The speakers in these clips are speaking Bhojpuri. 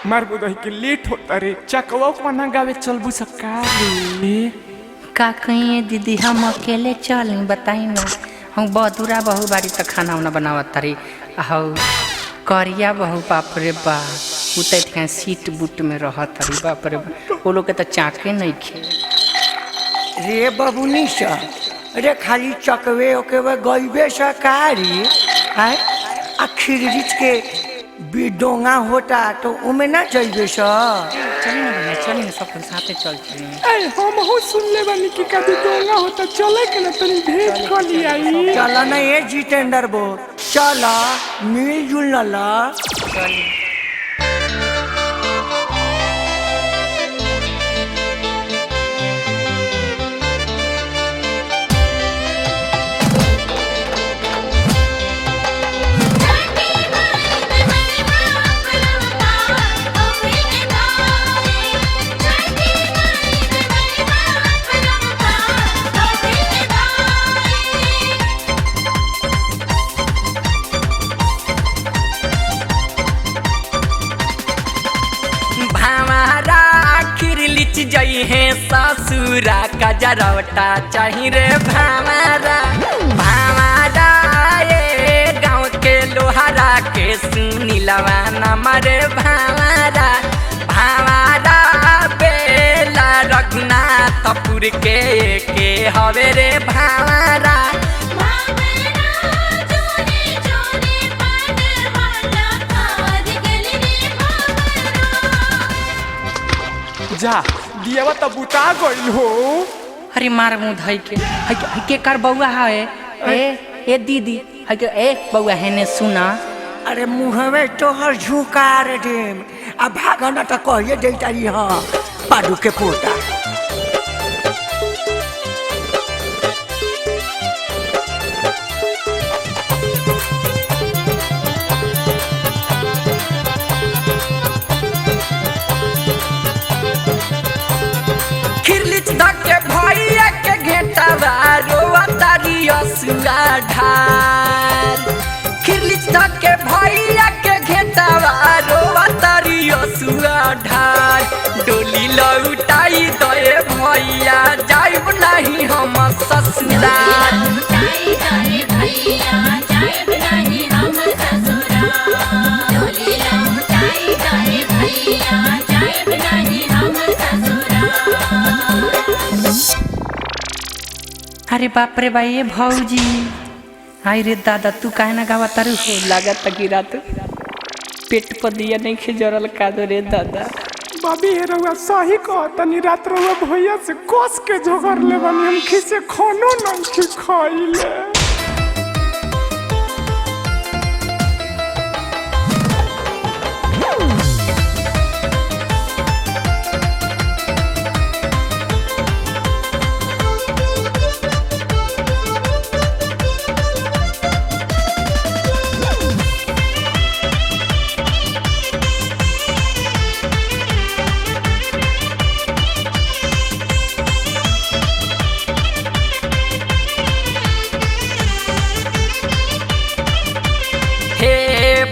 मार बुदही के लेट होता रे चकवा कोना गावे चलबू सक्का रे का कहिए दीदी हम अकेले चल बताई ना हम बदूरा बहु बारी तो खाना उना बनावत तारी हौ करिया बहु बाप रे बाप उतर के सीट बूट में रहत तारी बाप रे वो लोग के तो चाके नहीं खे रे बबुनी सा रे खाली चकवे ओके गईबे सरकारी है आखिर रिच के बिडोंगा होता तो उमे ना जाइबे सर चली ना भैया चली ना सब साथे चल चली ए हम हो सुन ले बानी कि कभी दोंगा होता चले के ना तनी भेंट कर लियाई चला ना ये जितेंद्र बो चला मिलजुल ला चली जई है ससुरा का जरवटा चाही रे भामारा भामारा ये गाँव के लोहारा के सुनीलवा नमरे भामारा भामारा बेला रघुनाथपुर के हवे रे भामारा जा दियावा त बुता गइल हो अरे मार मुँह धई के कर बउआ है ए दीदी है के ए बउआ है ने सुना अरे मुँहवे तोहर झुकार देम आ भागना तो कहिए देतारी हाँ पाडू के पोता ढाल खिरलिच धके भैया के घेटावा रोवा तारी असुआ ढाल डोली लौटाई दे भैया जाइब नहीं हम ससुराल अरे बाप रे भाई ये भौजी हाय रे दादा तू काहे ना गावा तारू हो लागत कि रात पेट पर दिया नहीं खिजरल कादो रे दादा बाबी हे रउआ सही कह तनी रात रउआ भैया से कोस के झगड़ ले बानी हम खिसे खानो नहीं खाइले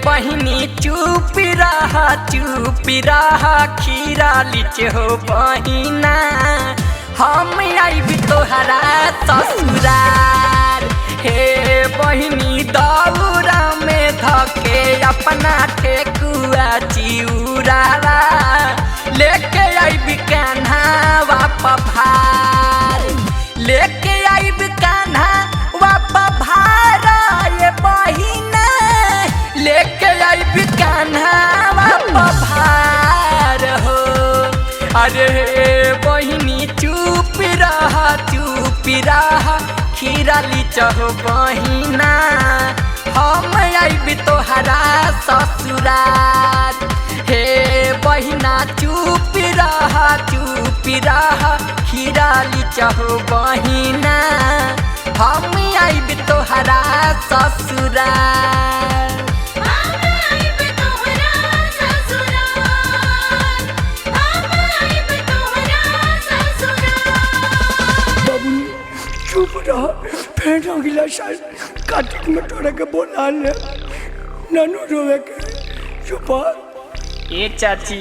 बहिनी चुप रहा खीरा लीचे हो बहिना हम आइब तोहरा ससुराल हे बहिनी दौरा में धके अपना ठेकुआ चिउरावा लेके आइब कान्हा वाप भार लेके आइब कान्हा वाप भार ये बहिना लेके आइब कान्हा वाप भार हो अरे बहिनी चुप रहा खीरा लीचहो बहिना हम आइब तोहरा ससुराल हे बहिना चुप रहा खीरा लीचहो बहिना हम आइब तोहरा ससुराल चुप रहा फिर अगला साल कार्तिक में तोड़ा के बोला ले नानू रोवे के चुप ए चाची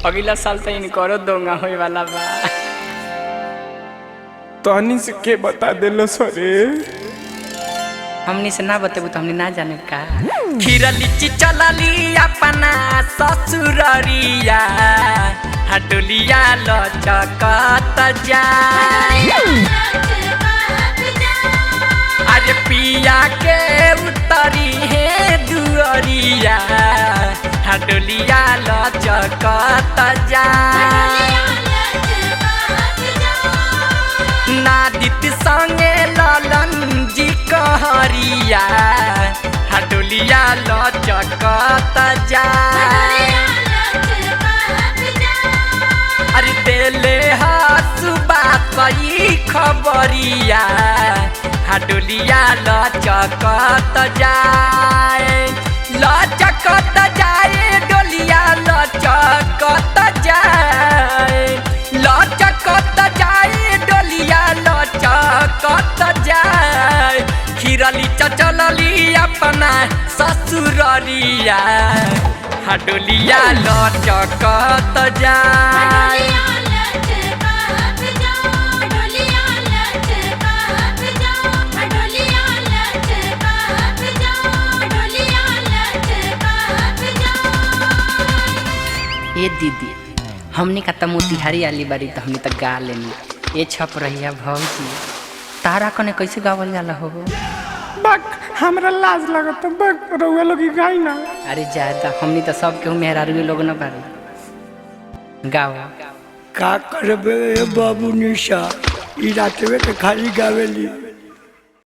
अगला साल तो इनकरो दोंगा होए वाला बा। तहनी से के बता देलो सरे? हमनी से ना बतेबू तो हमनी ना जाने का। खीरा लीची चलली अपना ससुररिया हटोलिया लचकत जाए। अरे पिया के उतरी है दुअरिया हटोलिया लचकत जाए। नादित संगे ललन जी कहरिया हटोलिया लचकत जाए। अरे देले हसुबा सही खबरिया हटोलिया लचकत जाए। लचकत जाए डोलिया लचकत जाए। लचकत जाए डोलिया लचकत जाए। खीरली चचलली अपना ससुररिया हटोलिया लचकत जाए। ए दीदी हमने का तो मोतिहारी आली बारी तो हमने तो गा लेनी। ए छप रही है भौजी तारा कने कैसे गावल जाला हो? बक हमरा लाज लगत बक रउआ लोग गाई ना। अरे ज्यादा हमनी तो सब केहू मेहरारू लोग न बारी गाओ। का करबे बाबू निशा ई रात में तो खाली गावेली।